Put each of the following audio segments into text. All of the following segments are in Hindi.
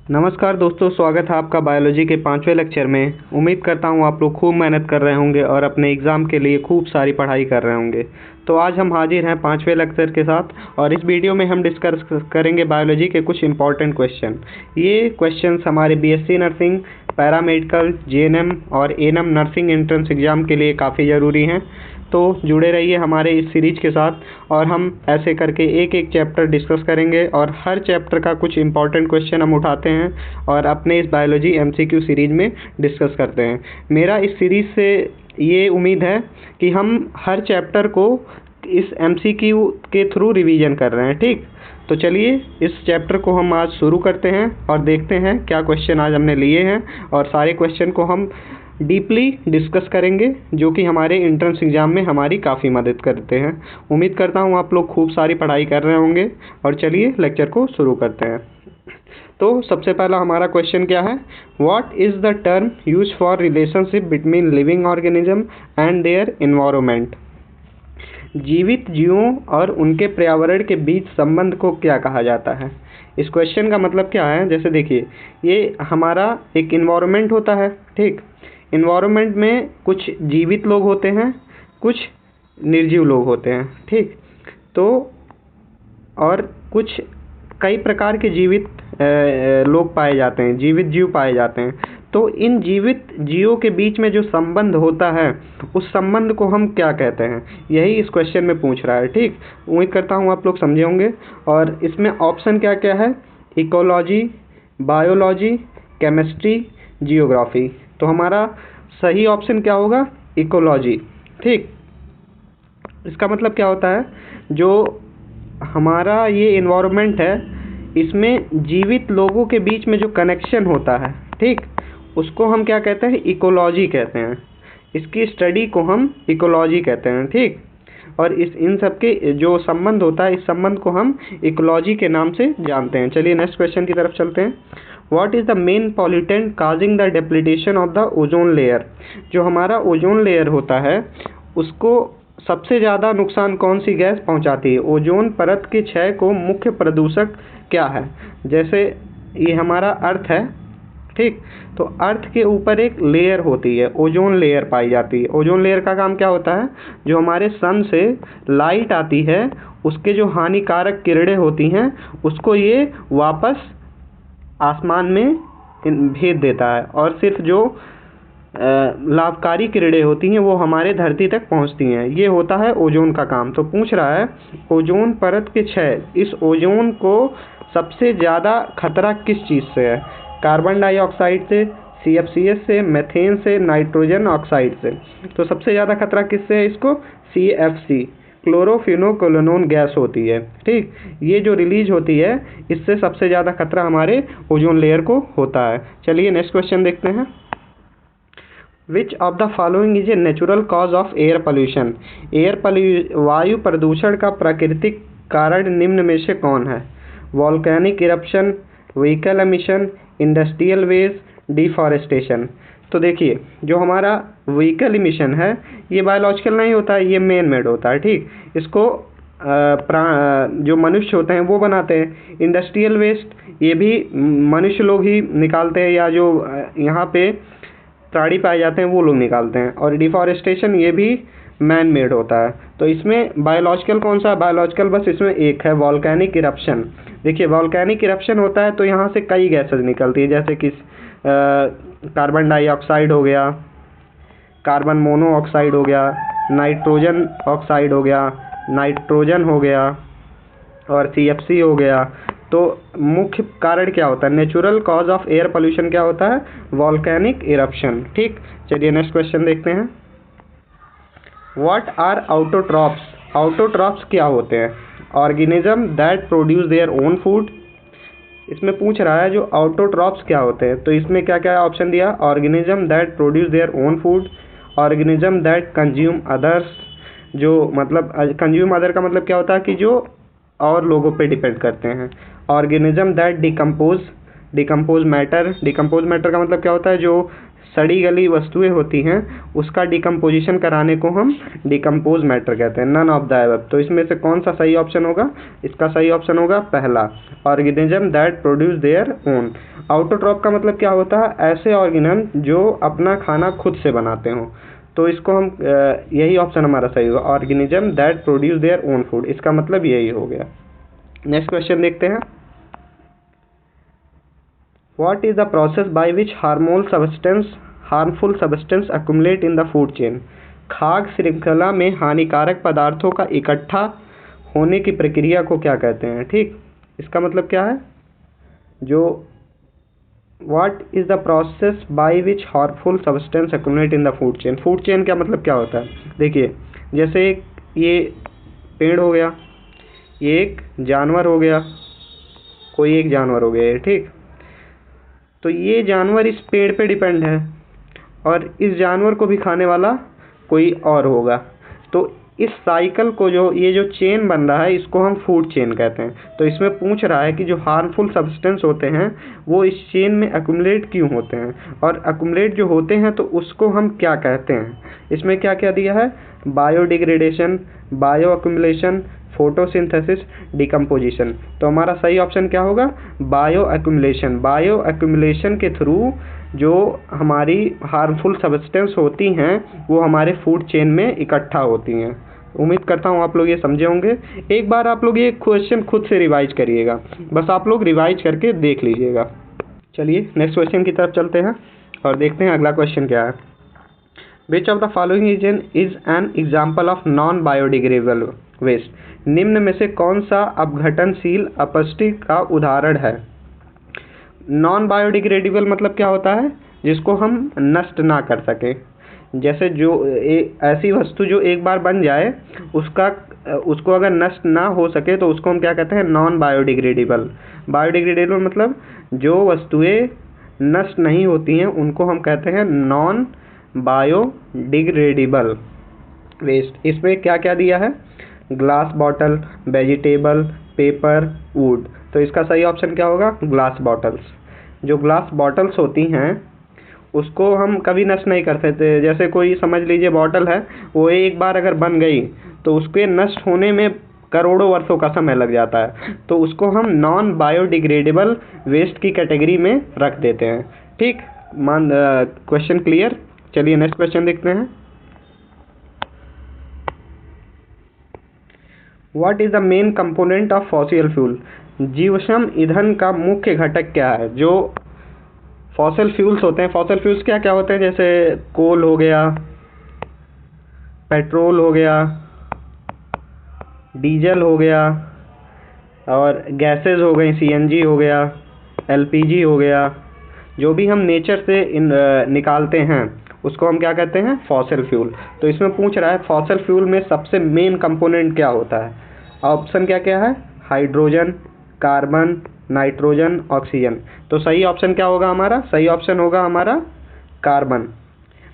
नमस्कार दोस्तों, स्वागत है आपका बायोलॉजी के 5वें लेक्चर में। उम्मीद करता हूँ आप लोग खूब मेहनत कर रहे होंगे और अपने एग्ज़ाम के लिए खूब सारी पढ़ाई कर रहे होंगे। तो आज हम हाजिर हैं 5वें लेक्चर के साथ और इस वीडियो में हम डिस्कस करेंगे बायोलॉजी के कुछ इंपॉर्टेंट क्वेश्चन। ये क्वेश्चंस हमारे बीएससी नर्सिंग, पैरामेडिकल, जीएनएम और एएनएम नर्सिंग एंट्रेंस एग्ज़ाम के लिए काफ़ी ज़रूरी हैं। तो जुड़े रहिए हमारे इस सीरीज़ के साथ और हम ऐसे करके एक एक चैप्टर डिस्कस करेंगे और हर चैप्टर का कुछ इंपॉर्टेंट क्वेश्चन हम उठाते हैं और अपने इस बायोलॉजी एमसीक्यू सीरीज़ में डिस्कस करते हैं। मेरा इस सीरीज़ से ये उम्मीद है कि हम हर चैप्टर को इस एमसीक्यू के थ्रू रिवीजन कर रहे हैं। ठीक, तो चलिए इस चैप्टर को हम आज शुरू करते हैं और देखते हैं क्या क्वेश्चन आज हमने लिए हैं और सारे क्वेश्चन को हम डीपली डिस्कस करेंगे, जो कि हमारे एंट्रेंस एग्ज़ाम में हमारी काफ़ी मदद करते हैं। उम्मीद करता हूँ आप लोग खूब सारी पढ़ाई कर रहे होंगे और चलिए लेक्चर को शुरू करते हैं। तो सबसे पहला हमारा क्वेश्चन क्या है? What is the term use for relationship between living organism and their environment? जीवित जीवों और उनके पर्यावरण के बीच संबंध को क्या कहा जाता है? इस क्वेश्चन का मतलब क्या है? जैसे देखिए, ये हमारा एक इन्वायरमेंट होता है। ठीक, इन्वायरमेंट में कुछ जीवित लोग होते हैं, कुछ निर्जीव लोग होते हैं। ठीक, तो और कुछ कई प्रकार के जीवित लोग पाए जाते हैं, जीवित जीव पाए जाते हैं। तो इन जीवित जीवों के बीच में जो संबंध होता है, उस संबंध को हम क्या कहते हैं? यही इस क्वेश्चन में पूछ रहा है। ठीक, उम्मीद करता हूँ आप लोग समझे होंगे। और इसमें ऑप्शन क्या क्या है? Ecology, biology, chemistry, geography. तो हमारा सही ऑप्शन क्या होगा? इकोलॉजी। ठीक, इसका मतलब क्या होता है? जो हमारा ये इन्वायरमेंट है, इसमें जीवित लोगों के बीच में जो कनेक्शन होता है, ठीक, उसको हम क्या कहते हैं? इकोलॉजी कहते हैं। इसकी स्टडी को हम इकोलॉजी कहते हैं। ठीक, और इन सब के जो संबंध होता है, इस संबंध को हम इकोलॉजी के नाम से जानते हैं। चलिए नेक्स्ट क्वेश्चन की तरफ चलते हैं। What is the main pollutant causing the depletion of the ozone layer? जो हमारा ओजोन लेयर होता है, उसको सबसे ज़्यादा नुकसान कौन सी गैस पहुंचाती है? ओजोन परत के क्षय को मुख्य प्रदूषक क्या है? जैसे ये हमारा अर्थ है, ठीक, तो अर्थ के ऊपर एक लेयर होती है, ओजोन लेयर पाई जाती है। ओजोन लेयर का काम क्या होता है? जो हमारे सन से लाइट आती है, उसके जो हानिकारक किरणें होती हैं, उसको ये वापस आसमान में भेज देता है और सिर्फ जो लाभकारी किरणें होती हैं वो हमारे धरती तक पहुंचती हैं। ये होता है ओजोन का काम। तो पूछ रहा है ओजोन परत के क्षय, इस ओजोन को सबसे ज़्यादा खतरा किस चीज़ से है? कार्बन डाइऑक्साइड से, CFCs से, मीथेन से, नाइट्रोजन ऑक्साइड से। तो सबसे ज़्यादा खतरा किससे है? इसको CFC, क्लोरोफिनोक्लोनोन गैस होती है। ठीक, ये जो रिलीज होती है, इससे सबसे ज़्यादा खतरा हमारे ओजोन लेयर को होता है। चलिए नेक्स्ट क्वेश्चन देखते हैं। Which of the following is a natural cause of air pollution? वायु प्रदूषण का प्राकृतिक कारण निम्न में से कौन है? Volcanic eruption, vehicle emission, industrial waste, deforestation. तो देखिए, जो हमारा व्हीकल एमिशन है, ये बायोलॉजिकल नहीं होता है, ये मैन मेड होता है। ठीक, इसको जो मनुष्य होते हैं वो बनाते हैं। इंडस्ट्रियल वेस्ट, ये भी मनुष्य लोग ही निकालते हैं, या जो यहाँ पे प्राणी पाए जाते हैं वो लोग निकालते हैं। और डिफॉरेस्टेशन, ये भी मैन मेड होता है। तो इसमें बायोलॉजिकल कौन सा? बायोलॉजिकल बस इसमें एक है, वॉल्केनिक इरप्शन। देखिए, वॉल्केनिक इरप्शन होता है तो यहाँ से कई गैसेस निकलती है, जैसे कि कार्बन डाइऑक्साइड हो गया, कार्बन मोनोऑक्साइड हो गया, नाइट्रोजन ऑक्साइड हो गया, नाइट्रोजन हो गया और CFC हो गया। तो मुख्य कारण क्या होता है? Natural cause of air pollution क्या होता है? Volcanic eruption. ठीक, चलिए नेक्स्ट क्वेश्चन देखते हैं। What are autotrophs? ऑटोट्रॉप्स क्या होते हैं? Organism that produce their own food. इसमें पूछ रहा है जो ऑटोट्रॉप्स क्या होते हैं। तो इसमें क्या क्या ऑप्शन दिया? Organism that produce their own food, organism that consume others. जो मतलब कंज्यूम अदर का मतलब क्या होता है? कि जो और लोगों पे डिपेंड करते हैं। ऑर्गेनिज्म दैट डिकम्पोज मैटर का मतलब क्या होता है? जो सड़ी गली वस्तुएं होती हैं, उसका डिकम्पोजिशन कराने को हम डिकम्पोज मैटर कहते हैं। None of the above. तो इसमें से कौन सा सही ऑप्शन होगा? इसका सही ऑप्शन होगा पहला, organism that produce their own. Autotroph का मतलब क्या होता है? ऐसे ऑर्गेनिज्म जो अपना खाना खुद से बनाते हों। तो इसको हम यही ऑप्शन हमारा सही होगा, organism that produce their own food, इसका मतलब यही हो गया। नेक्स्ट क्वेश्चन देखते हैं। What is the process by which harmful substance accumulate in the food chain? खाद्य श्रृंखला में हानिकारक पदार्थों का इकट्ठा होने की प्रक्रिया को क्या कहते हैं? ठीक, इसका मतलब क्या है? जो what is the process by which harmful substance accumulate in the food chain? Food chain का मतलब क्या होता है? देखिए, जैसे ये पेड़ हो गया, ये एक जानवर हो गया, कोई एक जानवर हो गया ये, ठीक। तो ये जानवर इस पेड़ पे डिपेंड है और इस जानवर को भी खाने वाला कोई और होगा। तो इस साइकिल को ये जो चेन बन रहा है, इसको हम फूड चेन कहते हैं। तो इसमें पूछ रहा है कि जो हार्मफुल सब्सटेंस होते हैं वो इस चेन में अक्यूमुलेट क्यों होते हैं, और अक्यूमुलेट जो होते हैं तो उसको हम क्या कहते हैं। इसमें क्या क्या दिया है? Biodegradation, bio accumulation, photosynthesis, decomposition. तो हमारा सही ऑप्शन क्या होगा? Bio accumulation. बायो अक्यूमुलेशन के थ्रू जो हमारी हार्मफुल सब्सटेंस होती हैं वो हमारे फूड चेन में इकट्ठा होती हैं। उम्मीद करता हूँ आप लोग ये समझे होंगे। एक बार आप लोग ये क्वेश्चन खुद से रिवाइज करिएगा, बस आप लोग रिवाइज करके देख लीजिएगा। चलिए नेक्स्ट क्वेश्चन की तरफ चलते हैं और देखते हैं अगला क्वेश्चन क्या है। Which of the following is an example of non biodegradable waste? निम्न में से कौन सा अपघटनशील अपशिष्ट का उदाहरण है? नॉन बायोडिग्रेडेबल मतलब क्या होता है? जिसको हम नष्ट ना कर सकें। जैसे जो ऐसी वस्तु जो एक बार बन जाए उसको अगर नष्ट ना हो सके तो उसको हम क्या कहते हैं? Non biodegradable. बायोडिग्रेडेबल मतलब जो वस्तुएं नष्ट नहीं होती हैं उनको हम कहते हैं नॉन बायोडिग्रेडेबल वेस्ट। इसमें क्या क्या दिया है? Glass bottle, vegetable, paper, would. तो इसका सही ऑप्शन क्या होगा? Glass bottles. जो ग्लास बॉटल्स होती हैं उसको हम कभी नष्ट नहीं कर सकते। जैसे कोई समझ लीजिए बॉटल है, वो एक बार अगर बन गई तो उसके नष्ट होने में करोड़ों वर्षों का समय लग जाता है। तो उसको हम नॉन बायोडिग्रेडेबल वेस्ट की कैटेगरी में रख देते हैं। ठीक, क्वेश्चन क्लियर? चलिए नेक्स्ट क्वेश्चन देखते हैं। What is the main component of fossil fuel? जीवाश्म ईंधन का मुख्य घटक क्या है? जो फॉसिल फ्यूल्स होते हैं, फॉसिल फ्यूल्स क्या क्या होते हैं? जैसे कोल हो गया, पेट्रोल हो गया, डीजल हो गया, और गैसेस हो गई, सीएनजी हो गया, एलपीजी हो गया। जो भी हम नेचर से निकालते हैं उसको हम क्या कहते हैं? Fossil fuel. तो इसमें पूछ रहा है फॉसिल फ्यूल में सबसे मेन कंपोनेंट क्या होता है? ऑप्शन क्या क्या है? Hydrogen, carbon, nitrogen, oxygen. तो सही ऑप्शन क्या होगा हमारा? सही ऑप्शन होगा हमारा कार्बन।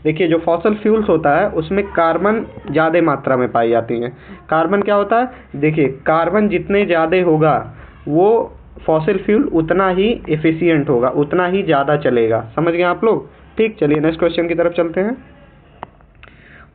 देखिए, जो फॉसिल फ्यूल्स होता है उसमें कार्बन ज़्यादा मात्रा में पाई जाती है। कार्बन क्या होता है? देखिए, कार्बन जितने ज़्यादा होगा वो फॉसिल फ्यूल उतना ही एफिशिएंट होगा, उतना ही ज़्यादा चलेगा। समझ गए आप लोग? ठीक, चलिए नेक्स्ट क्वेश्चन की तरफ चलते हैं।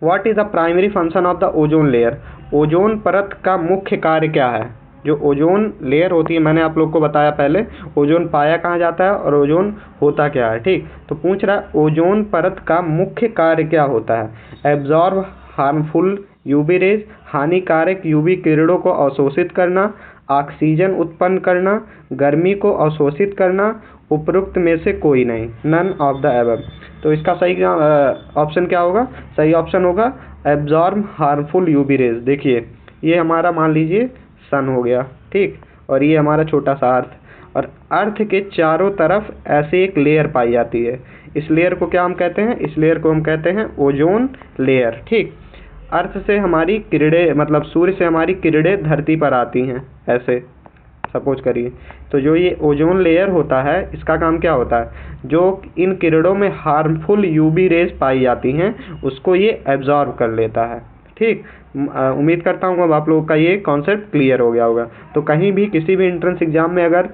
What is the primary function of the ozone layer? Ozone परत का मुख्य कार्य क्या है? जो ओजोन लेयर होती है, मैंने आप लोग को बताया पहले, ओजोन पाया कहाँ जाता है और ओजोन होता क्या है। ठीक, तो पूछ रहा है ओजोन परत का मुख्य कार्य क्या होता है? एब्जॉर्ब हार्मफुल यूवी रेज, हानिकारक यूवी किरणों को अवशोषित करना, ऑक्सीजन उत्पन्न करना, गर्मी को अवशोषित करना, उपरोक्त में से कोई नहीं, नन ऑफ द एबव। तो इसका सही ऑप्शन क्या होगा? सही ऑप्शन होगा एब्जॉर्ब हार्मफुल यूवी रेज। देखिए, ये हमारा मान लीजिए सन हो गया, ठीक, और ये हमारा छोटा सा अर्थ, और अर्थ के चारों तरफ ऐसे एक लेयर पाई जाती है। इस लेयर को क्या हम कहते हैं? इस लेयर को हम कहते हैं ओजोन लेयर। ठीक, अर्थ से हमारी किरणें, मतलब सूर्य से हमारी किरणें धरती पर आती हैं, ऐसे सपोज करिए। तो जो ये ओजोन लेयर होता है इसका काम क्या होता है? जो इन किरणों में हार्मफुल यूवी रेज पाई जाती हैं उसको ये एब्जॉर्ब कर लेता है। ठीक, उम्मीद करता हूँ अब आप लोगों का ये कॉन्सेप्ट क्लियर हो गया होगा। तो कहीं भी किसी भी एंट्रेंस एग्जाम में अगर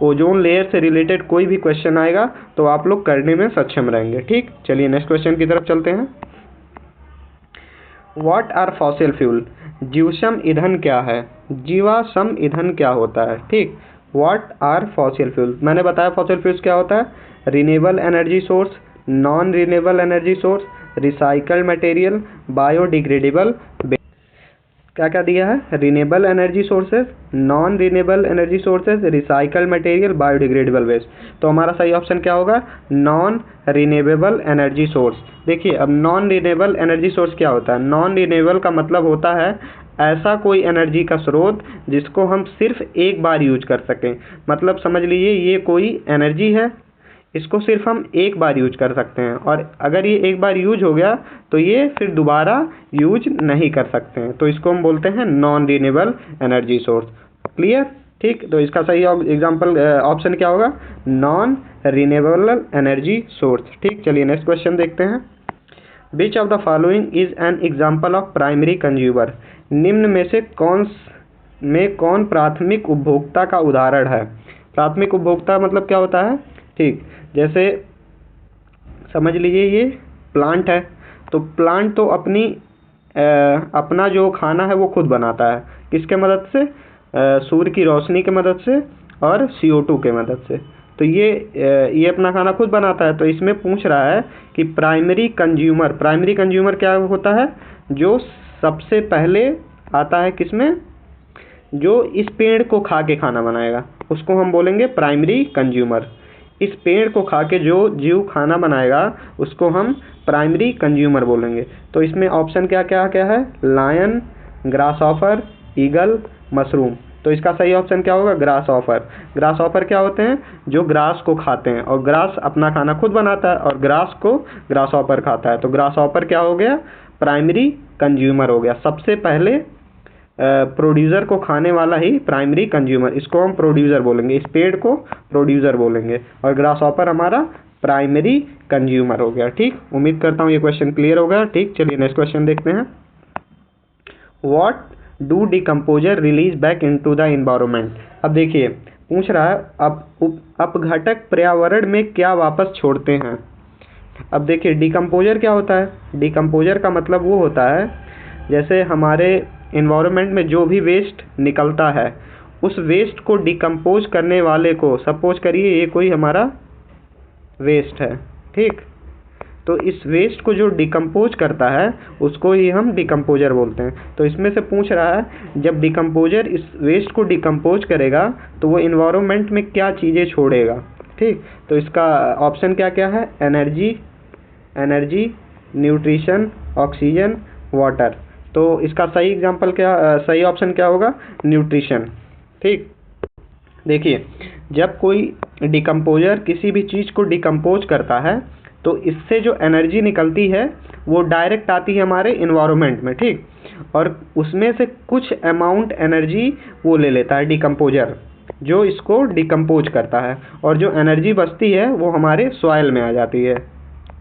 ओजोन लेयर से रिलेटेड कोई भी क्वेश्चन आएगा तो आप लोग करने में सक्षम रहेंगे। ठीक, चलिए नेक्स्ट क्वेश्चन की तरफ चलते हैं। What are fossil fuel? जीवाश्म ईंधन क्या है? जीवाश्म ईंधन क्या होता है? ठीक, व्हाट आर फॉसिल फ्यूल? मैंने बताया फॉसिल फ्यूल्स क्या होता है, renewable energy source, non renewable energy source, recycled material, biodegradable. क्या क्या दिया है, renewable energy sources, non renewable energy sources, recycled material, biodegradable waste. तो हमारा सही ऑप्शन क्या होगा, नॉन रिन्यूएबल एनर्जी सोर्स। देखिए अब नॉन रिन्यूएबल एनर्जी सोर्स क्या होता है, नॉन रिन्यूएबल का मतलब होता है ऐसा कोई एनर्जी का स्रोत जिसको हम सिर्फ एक बार यूज कर सकें। मतलब समझ लीजिए ये कोई एनर्जी है, इसको सिर्फ हम एक बार यूज कर सकते हैं, और अगर ये एक बार यूज हो गया तो ये फिर दोबारा यूज नहीं कर सकते हैं, तो इसको हम बोलते हैं non renewable energy source. Clear? ठीक, तो इसका सही एग्जांपल ऑप्शन क्या होगा, नॉन रिन्यूएबल एनर्जी सोर्स। ठीक, चलिए नेक्स्ट क्वेश्चन देखते हैं। Which of the following is an example of primary consumer? निम्न में से कौन प्राथमिक उपभोक्ता का उदाहरण है? प्राथमिक उपभोक्ता मतलब क्या होता है, ठीक, जैसे समझ लीजिए ये प्लांट है, तो प्लांट तो अपना जो खाना है वो खुद बनाता है, किसके मदद से, सूर्य की रोशनी की मदद से और CO2 के मदद से। तो ये अपना खाना खुद बनाता है। तो इसमें पूछ रहा है कि प्राइमरी कंज्यूमर क्या होता है, जो सबसे पहले आता है किसमें, जो इस पेड़ को खा के खाना बनाएगा उसको हम बोलेंगे प्राइमरी कंज्यूमर। इस पेड़ को खा के जो जीव खाना बनाएगा उसको हम प्राइमरी कंज्यूमर बोलेंगे। तो इसमें ऑप्शन क्या क्या क्या है, लायन, ग्रासहॉपर, ईगल, मशरूम। तो इसका सही ऑप्शन क्या होगा, ग्रासहॉपर। ग्रासहॉपर क्या होते हैं, जो ग्रास को खाते हैं, और ग्रास अपना खाना खुद बनाता है और ग्रास को ग्रासहॉपर खाता है। तो ग्रासहॉपर क्या हो गया, प्राइमरी कंज्यूमर हो गया, सबसे पहले प्रोड्यूसर को खाने वाला ही प्राइमरी कंज्यूमर, इसको हम प्रोड्यूसर बोलेंगे, इस पेड़ को प्रोड्यूसर बोलेंगे, और ग्रासहॉपर हमारा प्राइमरी कंज्यूमर हो गया। ठीक, उम्मीद करता हूँ ये क्वेश्चन क्लियर हो गया। ठीक, चलिए नेक्स्ट क्वेश्चन देखते हैं। What do decomposer release back into the environment? अब देखिए पूछ रहा है अपघटक पर्यावरण में क्या वापस छोड़ते हैं। अब देखिए डिकम्पोजर क्या होता है, डिकम्पोजर का मतलब वो होता है जैसे हमारे इन्वायरमेंट में जो भी वेस्ट निकलता है उस वेस्ट को डिकम्पोज करने वाले को, सपोज करिए ये कोई हमारा वेस्ट है, ठीक, तो इस वेस्ट को जो डिकम्पोज करता है उसको ही हम डिकम्पोजर बोलते हैं। तो इसमें से पूछ रहा है जब डिकम्पोजर इस वेस्ट को डिकम्पोज करेगा तो वो इन्वायरमेंट में क्या चीज़ें छोड़ेगा। ठीक, तो इसका ऑप्शन क्या क्या है, एनर्जी, न्यूट्रिशन, ऑक्सीजन, वाटर। तो इसका सही एग्जांपल क्या, सही ऑप्शन क्या होगा, न्यूट्रिशन। ठीक, देखिए जब कोई डिकम्पोजर किसी भी चीज़ को डिकम्पोज करता है तो इससे जो एनर्जी निकलती है वो डायरेक्ट आती है हमारे इन्वायरमेंट में, ठीक, और उसमें से कुछ अमाउंट एनर्जी वो ले लेता है डिकम्पोजर जो इसको डिकम्पोज करता है, और जो एनर्जी बचती है वो हमारे सॉइल में आ जाती है।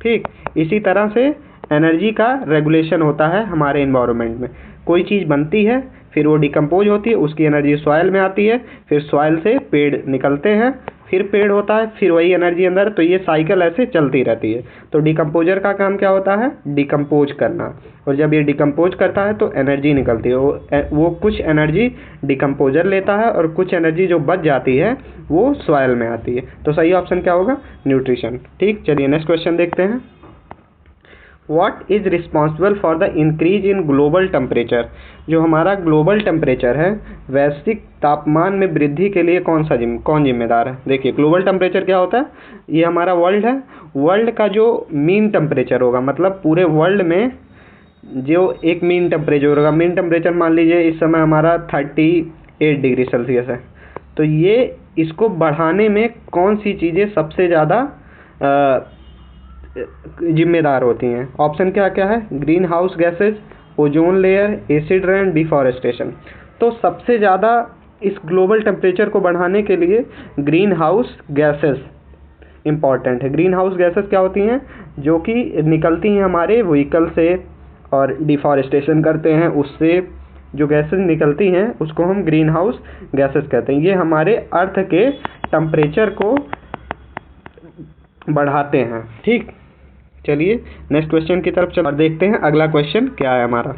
ठीक, इसी तरह से एनर्जी का रेगुलेशन होता है हमारे इन्वायरमेंट में। कोई चीज़ बनती है फिर वो डिकम्पोज होती है, उसकी एनर्जी सॉइल में आती है, फिर सॉइल से पेड़ निकलते हैं, फिर पेड़ होता है, फिर वही एनर्जी अंदर, तो ये साइकिल ऐसे चलती रहती है। तो डिकम्पोजर का काम क्या होता है, डिकम्पोज करना, और जब ये डिकम्पोज करता है तो एनर्जी निकलती है, वो कुछ एनर्जी डिकम्पोजर लेता है और कुछ एनर्जी जो बच जाती है वो सॉइल में आती है। तो सही ऑप्शन क्या होगा, न्यूट्रिशन। ठीक, चलिए नेक्स्ट क्वेश्चन देखते हैं। What is responsible for the increase in global temperature? जो हमारा ग्लोबल टेम्परेचर है, वैश्विक तापमान में वृद्धि के लिए कौन जिम्मेदार है? देखिए ग्लोबल टेम्परेचर क्या होता है, ये हमारा वर्ल्ड है, वर्ल्ड का जो मीन टेम्परेचर होगा, मतलब पूरे वर्ल्ड में जो एक मीन टेम्परेचर होगा, मीन टेम्परेचर मान लीजिए इस समय हमारा 38 डिग्री सेल्सियस है, तो ये इसको बढ़ाने में कौन सी चीज़ें सबसे ज़्यादा जिम्मेदार होती हैं? ऑप्शन क्या क्या है, green house gases, ozone layer, acid rain, deforestation. तो सबसे ज़्यादा इस ग्लोबल टेम्परेचर को बढ़ाने के लिए ग्रीन हाउस गैसेस इम्पॉर्टेंट है। ग्रीन हाउस गैसेस क्या होती हैं, जो कि निकलती हैं हमारे व्हीकल से और डिफॉरेस्टेशन करते हैं, उससे जो गैसेस निकलती हैं उसको हम ग्रीन हाउस गैसेस कहते हैं। ये हमारे अर्थ के टेम्परेचर को बढ़ाते हैं। ठीक, चलिए नेक्स्ट क्वेश्चन की तरफ चल और देखते हैं अगला क्वेश्चन क्या है हमारा।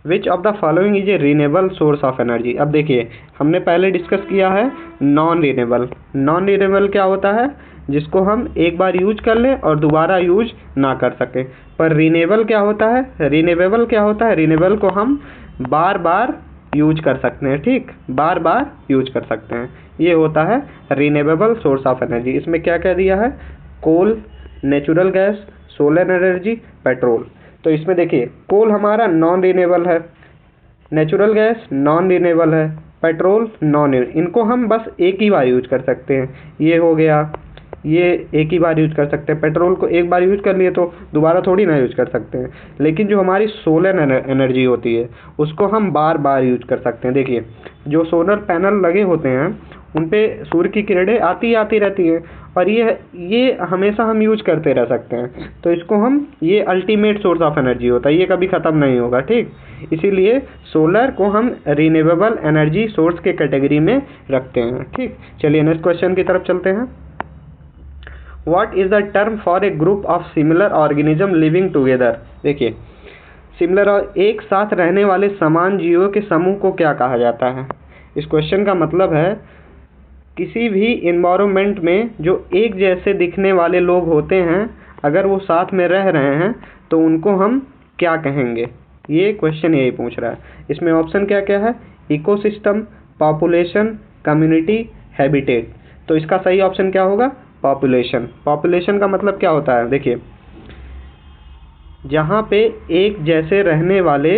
विच of the following is A renewable source of energy. अब देखिए, हमने पहले डिस्कस किया है नॉन रीनेबल। नॉन रीनेबल क्या होता है? जिसको हम एक बार यूज कर लें और दोबारा यूज ना कर सकें। पर रीनेबल क्या होता है? रीनेबल क्या होता है? रीनेबल को हम बार बार यूज कर सकते हैं, ठीक, बार बार यूज कर सकते हैं। ये होता है रीनेबल सोर्स ऑफ एनर्जी। इसमें क्या क्या दिया है? Coal, natural gas, solar energy, petrol. तो इसमें देखिए, कोल हमारा नॉन रीनेबल है, नेचुरल गैस नॉन रीनेबल है, पेट्रोल नॉन, इनको हम बस एक ही बार यूज कर सकते हैं। ये हो गया, ये एक ही बार यूज कर सकते हैं। पेट्रोल को एक बार यूज कर लिए तो दोबारा थोड़ी ना यूज कर सकते हैं। लेकिन जो हमारी सोलर एनर्जी होती है उसको हम बार बार यूज कर सकते हैं। देखिए, जो सोलर पैनल लगे होते हैं उन पे सूर्य की किरणें आती रहती हैं और ये हमेशा हम यूज करते रह सकते हैं। तो इसको हम, ये अल्टीमेट सोर्स ऑफ एनर्जी होता है, ये कभी ख़त्म नहीं होगा, ठीक। इसीलिए सोलर को हम रिन्यूएबल एनर्जी सोर्स के कैटेगरी में रखते हैं, ठीक। चलिए नेक्स्ट क्वेश्चन की तरफ चलते हैं। What is the term for a group of similar organism living together? देखिए, सिमिलर और एक साथ रहने वाले समान जीवों के समूह को क्या कहा जाता है? इस क्वेश्चन का मतलब है किसी भी इन्वायरमेंट में जो एक जैसे दिखने वाले लोग होते हैं, अगर वो साथ में रह रहे हैं तो उनको हम क्या कहेंगे? ये क्वेश्चन यही पूछ रहा है। इसमें ऑप्शन क्या क्या है? Ecosystem, population, community, habitat. तो इसका सही ऑप्शन क्या होगा? पॉपुलेशन। पॉपुलेशन का मतलब क्या होता है? देखिए, जहाँ पे एक जैसे रहने वाले,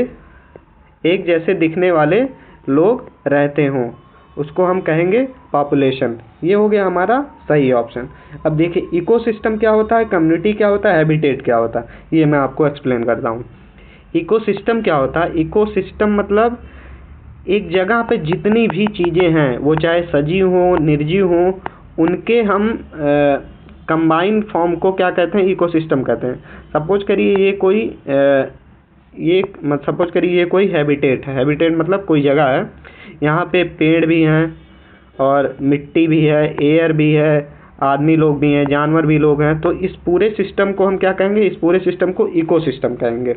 एक जैसे दिखने वाले लोग रहते हों उसको हम कहेंगे पॉपुलेशन। ये हो गया हमारा सही ऑप्शन। अब देखिए, इकोसिस्टम क्या होता है, कम्युनिटी क्या होता है, हैबिटेट क्या होता है, ये मैं आपको एक्सप्लेन करता हूँ। इकोसिस्टम क्या होता है? इकोसिस्टम मतलब एक जगह पे जितनी भी चीज़ें हैं, वो चाहे सजीव हों, निर्जीव हों, उनके हम कंबाइंड फॉर्म को क्या कहते हैं? इकोसिस्टम कहते हैं। सपोज करिए ये कोई हैबिटेट है। हैबिटेट मतलब कोई जगह है, यहाँ पे पेड़ भी हैं और मिट्टी भी है, एयर भी है, आदमी लोग भी हैं, जानवर भी लोग हैं। तो इस पूरे सिस्टम को हम क्या कहेंगे? इस पूरे सिस्टम को इकोसिस्टम कहेंगे।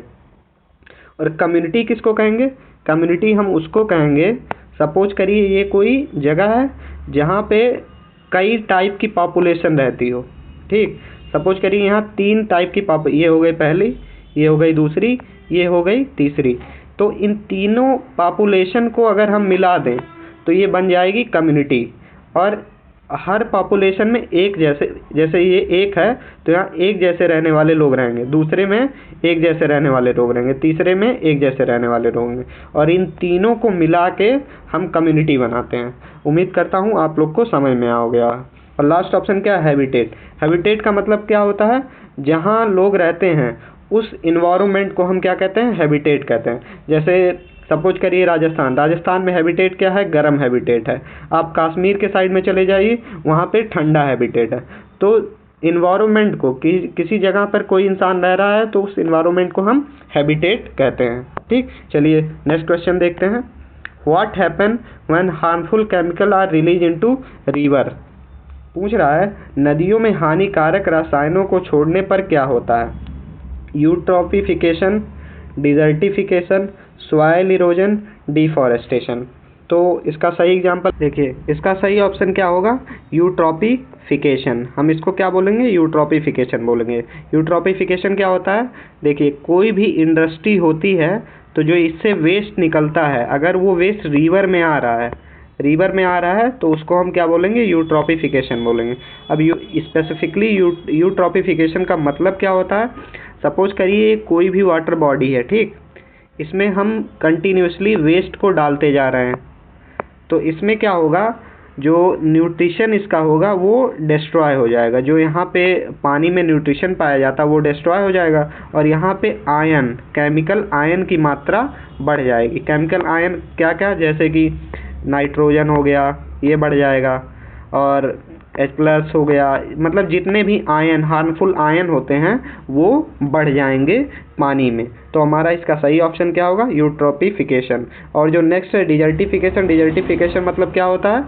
और कम्युनिटी किसको कहेंगे? कम्युनिटी हम उसको कहेंगे, सपोज करिए ये कोई जगह है जहाँ पे कई टाइप की पॉपुलेशन रहती हो, ठीक। सपोज करिए यहाँ 3 टाइप की ये हो गई पहली, ये हो गई दूसरी, ये हो गई तीसरी। तो इन तीनों पॉपुलेशन को अगर हम मिला दें तो ये बन जाएगी कम्युनिटी। और हर पॉपुलेशन में एक जैसे ये एक है तो यहाँ एक जैसे रहने वाले लोग रहेंगे, दूसरे में एक जैसे रहने वाले लोग रहेंगे, तीसरे में एक जैसे रहने वाले लोग होंगे, और इन तीनों को मिला के हम कम्युनिटी बनाते हैं। उम्मीद करता हूँ आप लोग को समझ में आ गया। और लास्ट ऑप्शन क्या है? हैबिटेट। हैबिटेट का मतलब क्या होता है? जहाँ लोग रहते हैं उस इन्वायरमेंट को हम क्या कहते हैं? हैबिटेट कहते हैं। जैसे सपोज करिए राजस्थान में हैबिटेट क्या है? गर्म हैबिटेट है। आप कश्मीर के साइड में चले जाइए, वहाँ पे ठंडा हैबिटेट है। तो इन्वायरमेंट को किसी जगह पर कोई इंसान रह रहा है तो उस इन्वायरमेंट को हम हैबिटेट कहते हैं, ठीक। चलिए नेक्स्ट क्वेश्चन देखते हैं। What happen when harmful chemical are release into river? पूछ रहा है नदियों में हानिकारक रसायनों को छोड़ने पर क्या होता है? यूट्रॉफिफिकेशन, डिजर्टिफिकेशन, सॉइल इरोजन, डिफॉरेस्टेशन। तो इसका सही एग्जांपल देखिए, इसका सही ऑप्शन क्या होगा? यूट्रॉफिफिकेशन। हम इसको क्या बोलेंगे? यूट्रॉफिफिकेशन बोलेंगे। यूट्रॉफिफिकेशन क्या होता है? देखिए, कोई भी इंडस्ट्री होती है तो जो इससे वेस्ट निकलता है, अगर वो वेस्ट रिवर में आ रहा है तो उसको हम क्या बोलेंगे? यूट्रॉफिफिकेशन बोलेंगे। अब स्पेसिफिकली यूट्रॉफिफिकेशन का मतलब क्या होता है? सपोज करिए कोई भी वाटर बॉडी है, ठीक, इसमें हम कंटिन्यूसली वेस्ट को डालते जा रहे हैं, तो इसमें क्या होगा? जो न्यूट्रिशन इसका होगा वो डिस्ट्रॉय हो जाएगा। जो यहाँ पे पानी में न्यूट्रिशन पाया जाता है वो डिस्ट्रॉय हो जाएगा, और यहाँ पे आयन, केमिकल आयन की मात्रा बढ़ जाएगी। केमिकल आयन क्या क्या? जैसे कि नाइट्रोजन हो गया, ये बढ़ जाएगा, और H+ हो गया, मतलब जितने भी आयन, हार्मफुल आयन होते हैं वो बढ़ जाएंगे पानी में। तो हमारा इसका सही ऑप्शन क्या होगा? यूट्रॉफिफिकेशन। और जो नेक्स्ट है डिजर्टिफिकेशन। डिजर्टिफिकेशन मतलब क्या होता है?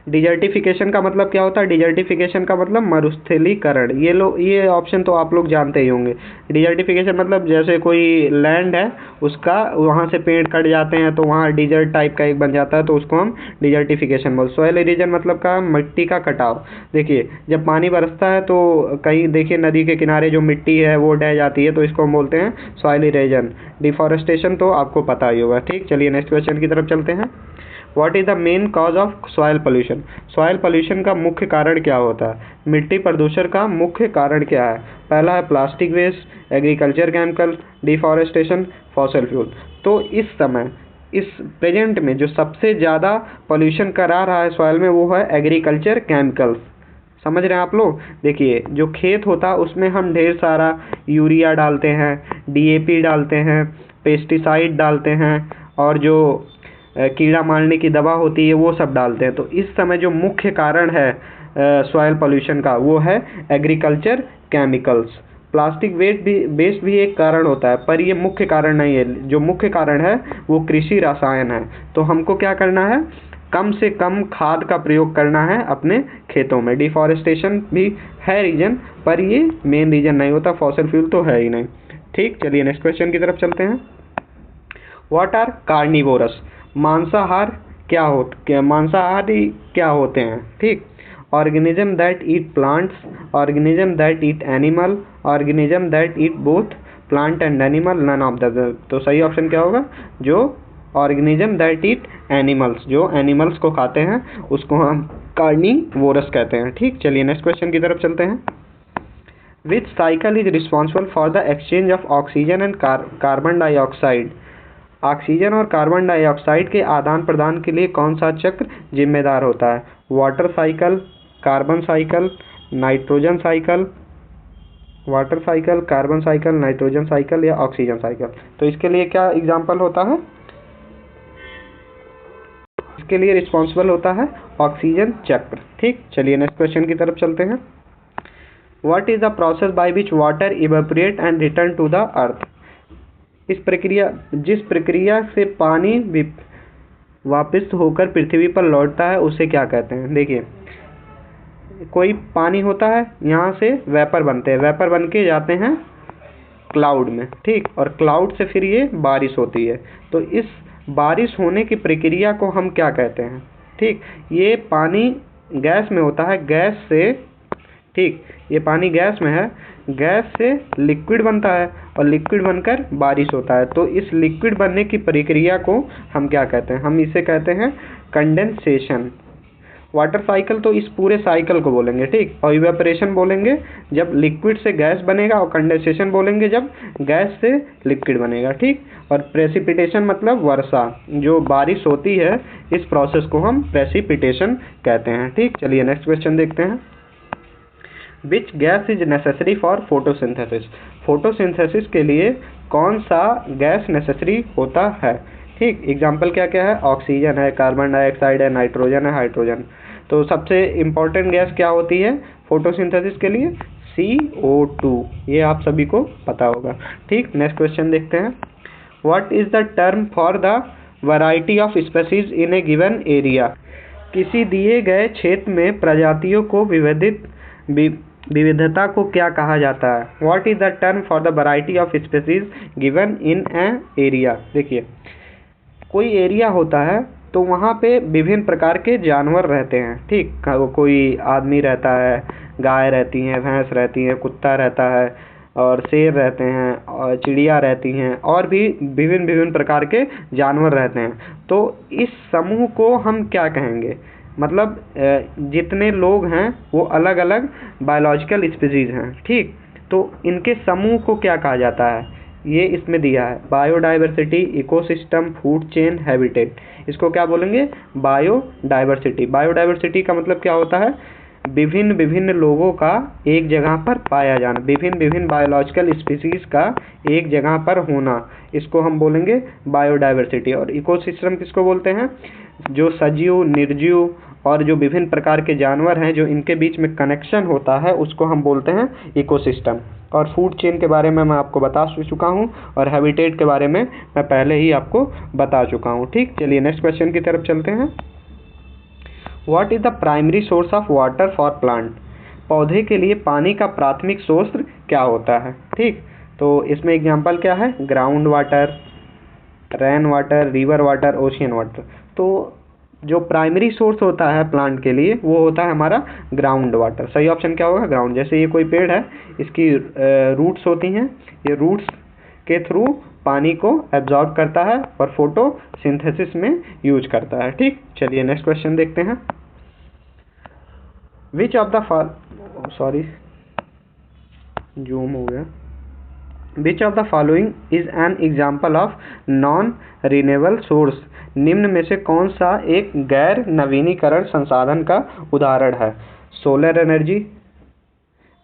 डिजर्टिफिकेशन का मतलब क्या होता है? डिजर्टिफिकेशन का मतलब मरुस्थलीकरण। ये ऑप्शन तो आप लोग जानते ही होंगे। डिजर्टिफिकेशन मतलब जैसे कोई लैंड है, उसका वहाँ से पेड़ कट जाते हैं तो वहाँ डिजर्ट टाइप का एक बन जाता है, तो उसको हम डिजर्टिफिकेशन बोलते हैं। सॉइल इरोजन मतलब का मिट्टी का कटाव। देखिए जब पानी बरसता है तो कहीं देखिए नदी के किनारे जो मिट्टी है वो ढह जाती है, तो इसको हम बोलते हैं सॉइल इरोजन। डिफॉरेस्टेशन तो आपको पता ही होगा। ठीक, चलिए नेक्स्ट क्वेश्चन की तरफ चलते हैं। What is the main cause of soil pollution? Soil pollution का मुख्य कारण क्या होता है? मिट्टी प्रदूषण का मुख्य कारण क्या है? पहला है plastic waste, agriculture chemical, deforestation, fossil fuel. तो इस समय इस प्रेजेंट में जो सबसे ज़्यादा पोल्यूशन करा रहा है सॉइल में वो है एग्रीकल्चर केमिकल्स। समझ रहे हैं आप लोग? देखिए जो खेत होता है उसमें हम ढेर सारा यूरिया डालते हैं, डीएपी डालते हैं, पेस्टिसाइड डालते हैं, और जो कीड़ा मारने की दवा होती है वो सब डालते हैं। तो इस समय जो मुख्य कारण है सॉइल पोल्यूशन का वो है एग्रीकल्चर केमिकल्स। प्लास्टिक वेस्ट भी एक कारण होता है, पर ये मुख्य कारण नहीं है। जो मुख्य कारण है वो कृषि रसायन है। तो हमको क्या करना है? कम से कम खाद का प्रयोग करना है अपने खेतों में। डिफॉरेस्टेशन भी है रीजन, पर ये मेन रीजन नहीं होता। फॉसिल फ्यूल तो है ही नहीं। ठीक, चलिए नेक्स्ट क्वेश्चन की तरफ चलते हैं। What are carnivorous? मांसाहारी क्या होते हैं? ठीक, organism that eat plants, organism that eat animal, organism that eat both plant and animal, none of the. तो सही ऑप्शन क्या होगा? जो ऑर्गेनिज्म दैट ईट एनिमल्स, जो एनिमल्स को खाते हैं उसको हम कार्निवोरस कहते हैं। ठीक, चलिए नेक्स्ट क्वेश्चन की तरफ चलते हैं। Which cycle is responsible for the exchange of oxygen and carbon dioxide? Oxygen और कार्बन डाइऑक्साइड के आदान प्रदान के लिए कौन सा चक्र जिम्मेदार होता है? Water cycle, carbon cycle, nitrogen cycle, water cycle, carbon cycle, nitrogen cycle या ऑक्सीजन साइकिल। तो इसके लिए क्या एग्जाम्पल होता है? इसके लिए रिस्पॉन्सिबल होता है ऑक्सीजन चक्र। ठीक, चलिए नेक्स्ट क्वेश्चन की तरफ चलते हैं। What is the process by which water evaporate and return to the earth? जिस प्रक्रिया से पानी वापस होकर पृथ्वी पर लौटता है उसे क्या कहते हैं? देखिए कोई पानी होता है, यहाँ से वेपर बनते हैं, वेपर बन के जाते हैं क्लाउड में। ठीक, और क्लाउड से फिर ये बारिश होती है। तो इस बारिश होने की प्रक्रिया को हम क्या कहते हैं? ठीक, ये पानी गैस में होता है, गैस से, ठीक, ये पानी गैस में है, गैस से लिक्विड बनता है और लिक्विड बनकर बारिश होता है। तो इस लिक्विड बनने की प्रक्रिया को हम क्या कहते हैं? हम इसे कहते हैं कंडेंसेशन। वाटर साइकिल तो इस पूरे साइकिल को बोलेंगे। ठीक, और इवेपोरेशन बोलेंगे जब लिक्विड से गैस बनेगा, और कंडेंसेशन बोलेंगे जब गैस से लिक्विड बनेगा। ठीक, और प्रेसिपिटेशन मतलब वर्षा, जो बारिश होती है इस प्रोसेस को हम प्रेसिपिटेशन कहते हैं। ठीक, चलिए नेक्स्ट क्वेश्चन देखते हैं। Which gas is necessary for photosynthesis? Photosynthesis के लिए कौन सा गैस नेसेसरी होता है? ठीक, एग्जाम्पल क्या क्या है? ऑक्सीजन है, कार्बन डाइऑक्साइड है, नाइट्रोजन है, हाइड्रोजन। तो सबसे इम्पॉर्टेंट गैस क्या होती है फोटोसिंथेसिस के लिए? CO2। ये आप सभी को पता होगा। ठीक, नेक्स्ट क्वेश्चन देखते हैं। What is the term for the variety of species in A given area? किसी दिए गए क्षेत्र में प्रजातियों को विविधता को क्या कहा जाता है? What is the term for the variety of species given in A area? देखिए कोई एरिया होता है तो वहाँ पे विभिन्न प्रकार के जानवर रहते हैं। ठीक, कोई आदमी रहता है, गाय रहती हैं, भैंस रहती हैं, कुत्ता रहता है, और शेर रहते हैं, और चिड़िया रहती हैं, और भी विभिन्न प्रकार के जानवर रहते हैं। तो इस समूह को हम क्या कहेंगे? मतलब जितने लोग हैं वो अलग अलग बायोलॉजिकल स्पीशीज हैं। ठीक, तो इनके समूह को क्या कहा जाता है? ये इसमें दिया है biodiversity, ecosystem, food chain, habitat. इसको क्या बोलेंगे? बायोडाइवर्सिटी। बायोडाइवर्सिटी का मतलब क्या होता है? विभिन्न लोगों का एक जगह पर पाया जाना, विभिन्न बायोलॉजिकल स्पीशीज का एक जगह पर होना, इसको हम बोलेंगे बायोडाइवर्सिटी। और इकोसिस्टम किसको बोलते हैं? जो सजीव, निर्जीव और जो विभिन्न प्रकार के जानवर हैं जो इनके बीच में कनेक्शन होता है उसको हम बोलते हैं इकोसिस्टम। और फूड चेन के बारे में मैं आपको बता चुका हूँ, और हैबिटेट के बारे में मैं पहले ही आपको बता चुका हूँ। ठीक, चलिए नेक्स्ट क्वेश्चन की तरफ चलते हैं। What is the primary source of water for plant? पौधे के लिए पानी का प्राथमिक स्रोत क्या होता है? ठीक, तो इसमें एग्जांपल क्या है? Ground water, rain water, river water, ocean water. तो जो प्राइमरी सोर्स होता है प्लांट के लिए वो होता है हमारा ग्राउंड वाटर। सही ऑप्शन क्या होगा? ग्राउंड। जैसे ये कोई पेड़ है, इसकी रूट्स होती हैं, ये रूट्स के थ्रू पानी को एब्जॉर्ब करता है और फोटोसिंथेसिस में यूज करता है। ठीक, चलिए नेक्स्ट क्वेश्चन देखते हैं। विच ऑफ द जूम हो गया। विच of the following is an example of non renewable source? निम्न में से कौन सा एक गैर नवीनीकरण संसाधन का उदाहरण है? सोलर एनर्जी,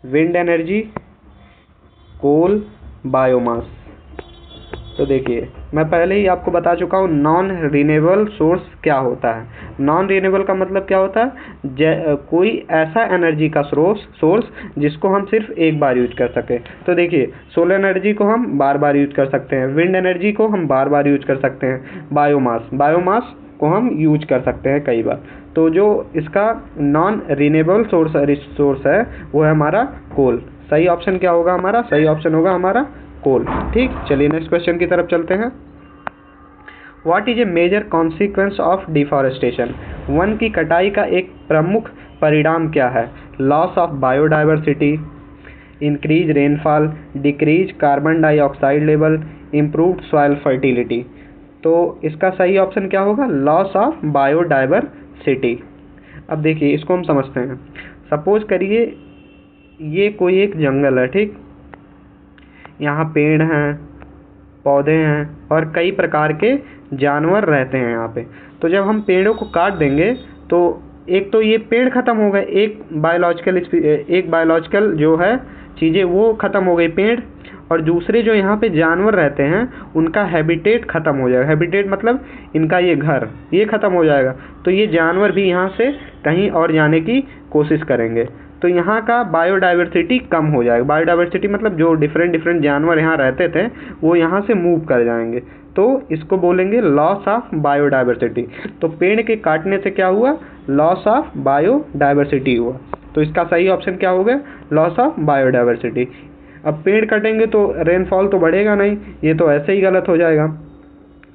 विंड एनर्जी, कोल, बायोमास। तो देखिए, मैं पहले ही आपको बता चुका हूँ नॉन रिन्यूएबल सोर्स क्या होता है। नॉन रिन्यूएबल का मतलब क्या होता है? कोई ऐसा एनर्जी का सोर्स जिसको हम सिर्फ एक बार यूज कर सके। तो देखिए, सोलर एनर्जी को हम बार बार यूज कर सकते हैं, विंड एनर्जी को हम बार बार यूज कर सकते हैं, बायोमास को हम यूज कर सकते हैं कई बार। तो जो इसका नॉन रिन्यूएबल सोर्स है वो है हमारा कोल। सही ऑप्शन क्या होगा हमारा? सही ऑप्शन होगा हमारा कोल। ठीक, चलिए नेक्स्ट क्वेश्चन की तरफ चलते हैं। What is a major consequence of deforestation? वन की कटाई का एक प्रमुख परिणाम क्या है? Loss of biodiversity, increase rainfall, decrease carbon dioxide level, improved soil fertility. तो इसका सही ऑप्शन क्या होगा? Loss of biodiversity. अब देखिए, इसको हम समझते हैं। सपोज करिए ये कोई एक जंगल है, ठीक, यहाँ पेड़ हैं, पौधे हैं और कई प्रकार के जानवर रहते हैं यहाँ पे। तो जब हम पेड़ों को काट देंगे तो एक तो ये पेड़ ख़त्म हो गए, एक बायोलॉजिकल जो है चीज़ें वो ख़त्म हो गई, पेड़, और दूसरे जो यहाँ पे जानवर रहते हैं उनका हैबिटेट ख़त्म हो जाएगा। हैबिटेट मतलब इनका ये घर, ये ख़त्म हो जाएगा। तो ये जानवर भी यहाँ से कहीं और जाने की कोशिश करेंगे। तो यहाँ का बायोडाइवर्सिटी कम हो जाएगा। बायोडाइवर्सिटी मतलब जो डिफरेंट जानवर यहाँ रहते थे वो यहाँ से मूव कर जाएंगे। तो इसको बोलेंगे लॉस ऑफ बायोडाइवर्सिटी। तो पेड़ के काटने से क्या हुआ? लॉस ऑफ बायोडाइवर्सिटी हुआ। तो इसका सही ऑप्शन क्या हो गया? Loss of biodiversity. अब पेड़ कटेंगे तो रेनफॉल तो बढ़ेगा नहीं, ये तो ऐसे ही गलत हो जाएगा।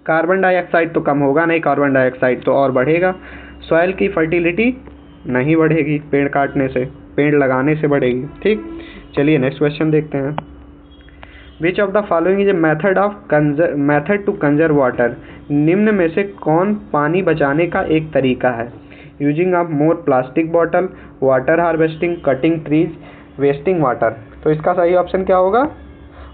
कार्बन डाइऑक्साइड तो कम होगा नहीं, कार्बन डाइऑक्साइड तो और बढ़ेगा। सॉइल की फर्टिलिटी नहीं बढ़ेगी पेड़ काटने से, पेड़ लगाने से बढ़ेगी। ठीक, चलिए नेक्स्ट क्वेश्चन देखते हैं। Which of the following is a method to conserve water? निम्न में से कौन पानी बचाने का एक तरीका है? Using of more plastic bottle, water harvesting, cutting trees, wasting water. तो इसका सही ऑप्शन क्या होगा?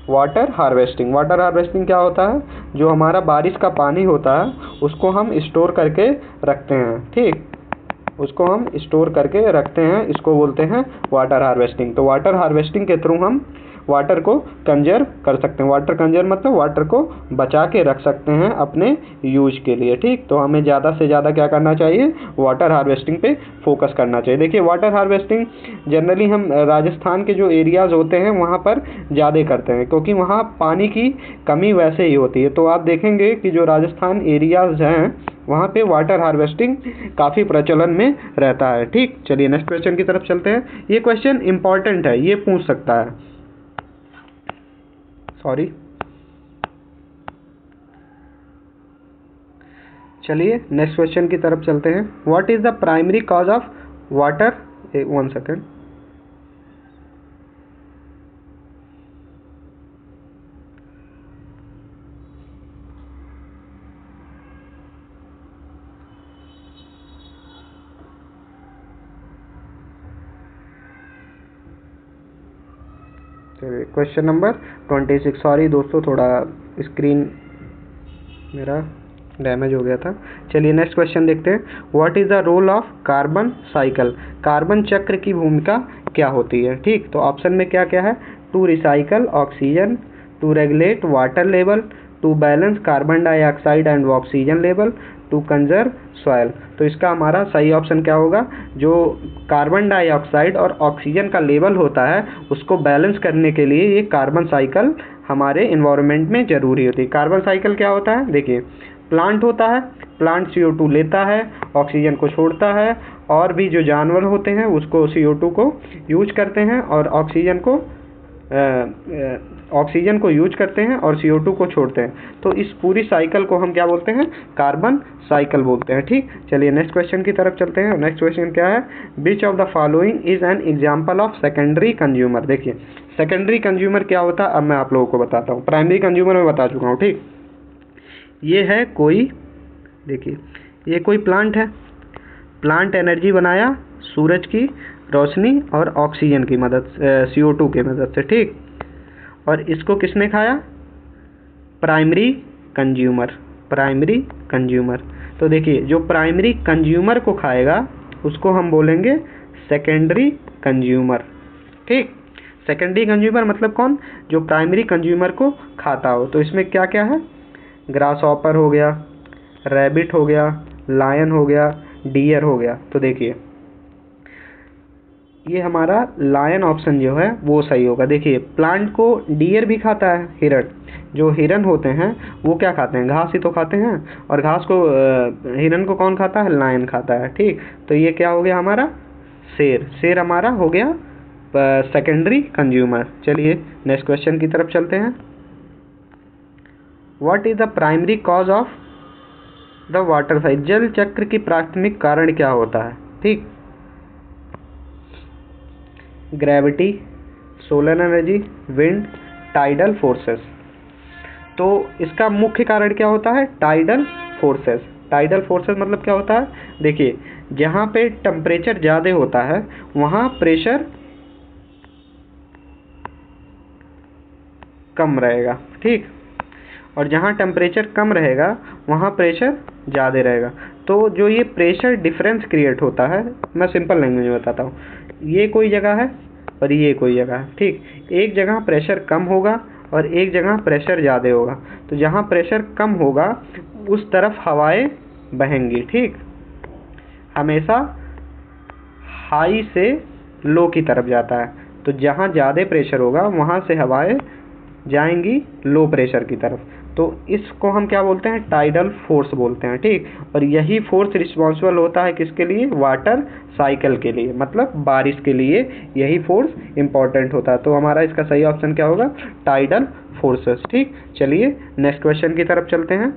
Water harvesting. वाटर हार्वेस्टिंग क्या होता है? जो हमारा बारिश का पानी होता है उसको हम स्टोर करके रखते हैं, ठीक, उसको हम स्टोर करके रखते हैं, इसको बोलते हैं वाटर हार्वेस्टिंग। तो वाटर हार्वेस्टिंग के थ्रू हम वाटर को कंजर्व कर सकते हैं। वाटर कंजर्व मतलब वाटर को बचा के रख सकते हैं अपने यूज के लिए। ठीक, तो हमें ज़्यादा से ज़्यादा क्या करना चाहिए? वाटर हार्वेस्टिंग पे फोकस करना चाहिए। देखिए, वाटर हार्वेस्टिंग जनरली हम राजस्थान के जो एरियाज़ होते हैं वहाँ पर ज़्यादा करते हैं, क्योंकि वहाँ पानी की कमी वैसे ही होती है। तो आप देखेंगे कि जो राजस्थान एरियाज़ हैं वहाँ पे वाटर हार्वेस्टिंग काफ़ी प्रचलन में रहता है। ठीक, चलिए नेक्स्ट क्वेश्चन की तरफ चलते हैं। ये क्वेश्चन इंपॉर्टेंट है, ये पूछ सकता है। चलिए नेक्स्ट क्वेश्चन की तरफ चलते हैं। What is the primary cause of water? 1 second. Question number 26। Sorry दोस्तों, थोड़ा स्क्रीन मेरा डैमेज हो गया था। चलिए नेक्स्ट क्वेश्चन देखते हैं। What is the role of carbon cycle? Carbon चक्र की भूमिका क्या होती है? ठीक, तो ऑप्शन में क्या क्या है? To recycle oxygen, to regulate water level, to balance carbon dioxide and oxygen level, to conserve soil. तो इसका हमारा सही ऑप्शन क्या होगा? जो कार्बन डाइऑक्साइड और ऑक्सीजन का लेवल होता है उसको बैलेंस करने के लिए ये कार्बन साइकिल हमारे इन्वायरमेंट में ज़रूरी होती है। कार्बन साइकिल क्या होता है? देखिए, प्लांट होता है, प्लांट CO2 लेता है, ऑक्सीजन को छोड़ता है और भी जो जानवर होते हैं उसको CO2 को यूज करते हैं और ऑक्सीजन को यूज करते हैं और CO2 को छोड़ते हैं। तो इस पूरी साइकिल को हम क्या बोलते हैं? कार्बन साइकिल बोलते हैं। ठीक, चलिए नेक्स्ट क्वेश्चन की तरफ चलते हैं। नेक्स्ट क्वेश्चन क्या है? Which of the following is an example of secondary consumer. देखिए सेकेंडरी कंज्यूमर क्या होता है अब मैं आप लोगों को बताता हूँ। प्राइमरी कंज्यूमर मैं बता चुका हूँ। ठीक, ये है कोई, देखिए ये कोई प्लांट है, प्लांट एनर्जी बनाया सूरज की रोशनी और ऑक्सीजन की मदद CO2 की मदद से। ठीक, और इसको किसने खाया? Primary consumer, primary consumer. तो देखिए जो प्राइमरी कंज्यूमर को खाएगा उसको हम बोलेंगे सेकेंडरी कंज्यूमर। ठीक, सेकेंडरी कंज्यूमर मतलब कौन? जो प्राइमरी कंज्यूमर को खाता हो। तो इसमें क्या क्या है? ग्रास हॉपर हो गया, रैबिट हो गया, लायन हो गया, डियर हो गया। तो देखिए ये हमारा लायन ऑप्शन जो है वो सही होगा। देखिए प्लांट को डियर भी खाता है, हिरन। जो हिरन होते हैं वो क्या खाते हैं? घास ही तो खाते हैं, और घास को हिरन को कौन खाता है? लायन खाता है। ठीक, तो ये क्या हो गया हमारा? शेर। शेर हमारा हो गया सेकेंडरी कंज्यूमर। चलिए नेक्स्ट क्वेश्चन की तरफ चलते हैं। What is the primary cause of the water cycle. जल चक्र की प्राथमिक कारण क्या होता है? ठीक, gravity, solar energy, wind, tidal forces. तो इसका मुख्य कारण क्या होता है? Tidal forces. टाइडल फोर्सेस मतलब क्या होता है? देखिए जहाँ पे टेम्परेचर ज़्यादा होता है वहाँ प्रेशर कम रहेगा। ठीक, और जहाँ टेम्परेचर कम रहेगा वहाँ प्रेशर ज़्यादा रहेगा। तो जो ये प्रेशर डिफरेंस क्रिएट होता है, मैं सिंपल लैंग्वेज में बताता हूँ। ये कोई जगह है और ये कोई जगह है। ठीक, एक जगह प्रेशर कम होगा और एक जगह प्रेशर ज़्यादा होगा। तो जहाँ प्रेशर कम होगा उस तरफ हवाएं बहेंगी। ठीक, हमेशा हाई से लो की तरफ जाता है। तो जहाँ ज़्यादा प्रेशर होगा वहाँ से हवाएं जाएंगी लो प्रेशर की तरफ। तो इसको हम क्या बोलते हैं? टाइडल फोर्स बोलते हैं। ठीक, और यही फोर्स रिस्पॉन्सिबल होता है किसके लिए? वाटर साइकिल के लिए, मतलब बारिश के लिए यही फोर्स इम्पॉर्टेंट होता है। तो हमारा इसका सही ऑप्शन क्या होगा? Tidal forces. ठीक, चलिए नेक्स्ट क्वेश्चन की तरफ चलते हैं।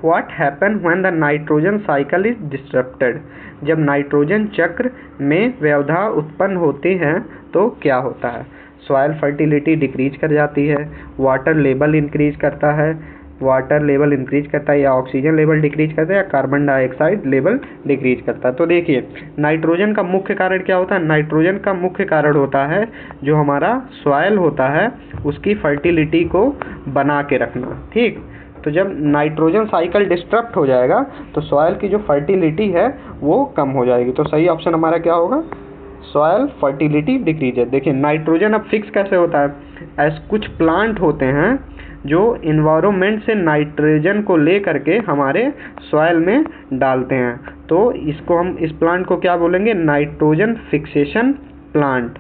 What happen when the nitrogen cycle is disrupted? जब नाइट्रोजन चक्र में व्यवधान उत्पन्न होते हैं तो क्या होता है? सॉइल फर्टिलिटी डिक्रीज कर जाती है, वाटर लेवल इंक्रीज करता है, वाटर लेवल इंक्रीज करता है, या ऑक्सीजन लेवल डिक्रीज करता है, या कार्बन डाइऑक्साइड लेवल डिक्रीज करता है। तो देखिए नाइट्रोजन का मुख्य कारण क्या होता है? नाइट्रोजन का मुख्य कारण होता है जो हमारा सॉइल होता है उसकी फर्टिलिटी को बना के रखना। ठीक, तो जब नाइट्रोजन साइकिल डिस्टर्ब हो जाएगा तो सॉइल की जो फर्टिलिटी है वो कम हो जाएगी। तो सही ऑप्शन हमारा क्या होगा? सॉइल फर्टिलिटी डिक्रीज है। देखिए नाइट्रोजन अब फिक्स कैसे होता है? ऐसे कुछ प्लांट होते हैं जो इन्वायरमेंट से नाइट्रोजन को ले करके हमारे सॉइल में डालते हैं। तो इसको हम, इस प्लांट को क्या बोलेंगे? Nitrogen fixation plant.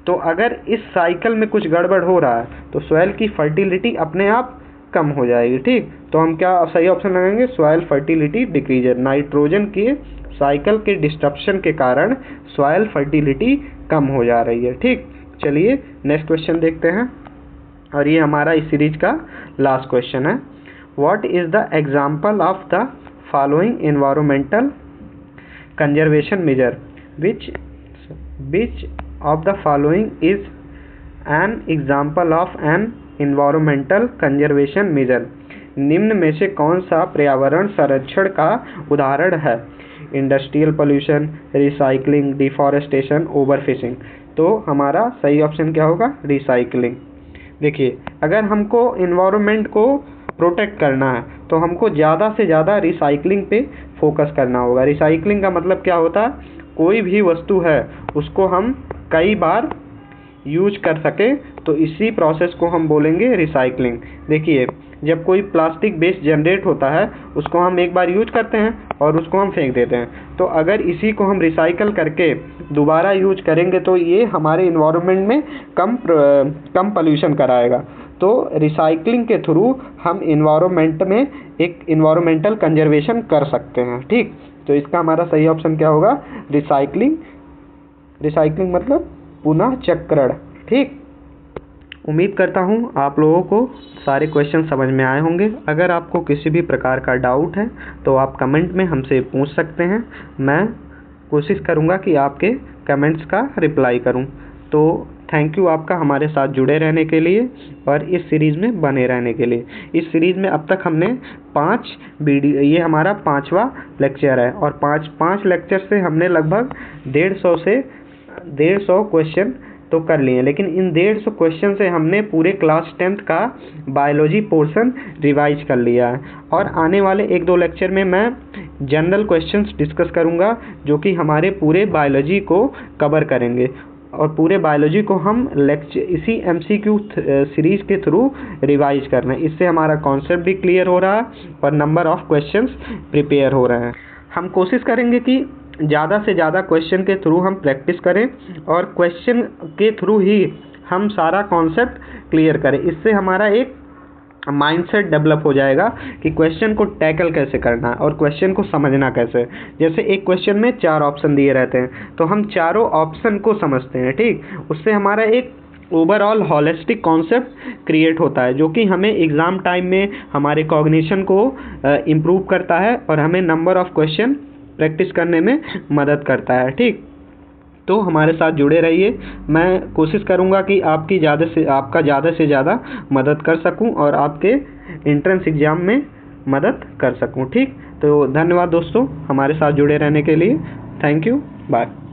तो अगर इस साइकिल में कुछ गड़बड़ हो रहा है तो सॉइल की फर्टिलिटी अपने आप कम हो जाएगी। ठीक, तो हम क्या सही ऑप्शन लगाएंगे? सॉइल फर्टिलिटी डिक्रीज है। नाइट्रोजन के साइकिल के डिस्ट्रप्शन के कारण सॉइल फर्टिलिटी कम हो जा रही है। ठीक, चलिए नेक्स्ट क्वेश्चन देखते हैं, और ये हमारा इस सीरीज का लास्ट क्वेश्चन है। What is the example of the following environmental conservation measure? Which of the following is an example of an environmental conservation measure? निम्न में से कौन सा पर्यावरण संरक्षण का उदाहरण है? Industrial pollution, recycling, deforestation, overfishing. तो हमारा सही ऑप्शन क्या होगा? रिसाइकलिंग। देखिए अगर हमको इन्वायरमेंट को प्रोटेक्ट करना है तो हमको ज़्यादा से ज़्यादा रिसाइकलिंग पे फोकस करना होगा। रिसाइकलिंग का मतलब क्या होता है? कोई भी वस्तु है उसको हम कई बार यूज कर सके, तो इसी प्रोसेस को हम बोलेंगे रिसाइकलिंग। देखिए जब कोई प्लास्टिक वेस्ट जनरेट होता है उसको हम एक बार यूज करते हैं और उसको हम फेंक देते हैं। तो अगर इसी को हम रिसाइकल करके दोबारा यूज करेंगे तो ये हमारे इन्वायरमेंट में कम पोल्यूशन कराएगा। तो रिसाइकलिंग के थ्रू हम इन्वायरमेंट में एक इन्वायरमेंटल कंजर्वेशन कर सकते हैं। ठीक, तो इसका हमारा सही ऑप्शन क्या होगा? रिसाइकलिंग। रिसाइकलिंग मतलब पुनः चक्रण। ठीक, उम्मीद करता हूँ आप लोगों को सारे क्वेश्चन समझ में आए होंगे। अगर आपको किसी भी प्रकार का डाउट है तो आप कमेंट में हमसे पूछ सकते हैं। मैं कोशिश करूँगा कि आपके कमेंट्स का रिप्लाई करूँ। तो थैंक यू आपका हमारे साथ जुड़े रहने के लिए और इस सीरीज़ में बने रहने के लिए। इस सीरीज़ में अब तक हमने 5 वीडियो, ये हमारा 5वां लेक्चर है और 5 लेक्चर से हमने लगभग 150 क्वेश्चन तो कर लिए, लेकिन इन 150 क्वेश्चन से हमने पूरे क्लास 10th का बायोलॉजी पोर्शन रिवाइज कर लिया है। और आने वाले 1-2 लेक्चर में मैं जनरल क्वेश्चंस डिस्कस करूंगा जो कि हमारे पूरे बायोलॉजी को कवर करेंगे और पूरे बायोलॉजी को हम इसी MCQ सीरीज के थ्रू रिवाइज कर रहे हैं। इससे हमारा कॉन्सेप्ट भी क्लियर हो रहा है और नंबर ऑफ क्वेश्चंस प्रिपेयर हो रहे हैं। हम कोशिश करेंगे कि ज़्यादा से ज़्यादा क्वेश्चन के थ्रू हम प्रैक्टिस करें और क्वेश्चन के थ्रू ही हम सारा कॉन्सेप्ट क्लियर करें। इससे हमारा एक माइंडसेट डेवलप हो जाएगा कि क्वेश्चन को टैकल कैसे करना है और क्वेश्चन को समझना कैसे। जैसे एक क्वेश्चन में 4 ऑप्शन दिए रहते हैं तो हम चारों ऑप्शन को समझते हैं। ठीक, उससे हमारा एक ओवरऑल हॉलिस्टिक कॉन्सेप्ट क्रिएट होता है जो कि हमें एग्ज़ाम टाइम में हमारे कॉग्निशन को इम्प्रूव करता है और हमें नंबर ऑफ क्वेश्चन प्रैक्टिस करने में मदद करता है। ठीक, तो हमारे साथ जुड़े रहिए। मैं कोशिश करूंगा कि आपका ज़्यादा से ज़्यादा मदद कर सकूं और आपके एंट्रेंस एग्ज़ाम में मदद कर सकूं। ठीक, तो धन्यवाद दोस्तों हमारे साथ जुड़े रहने के लिए। Thank you, bye.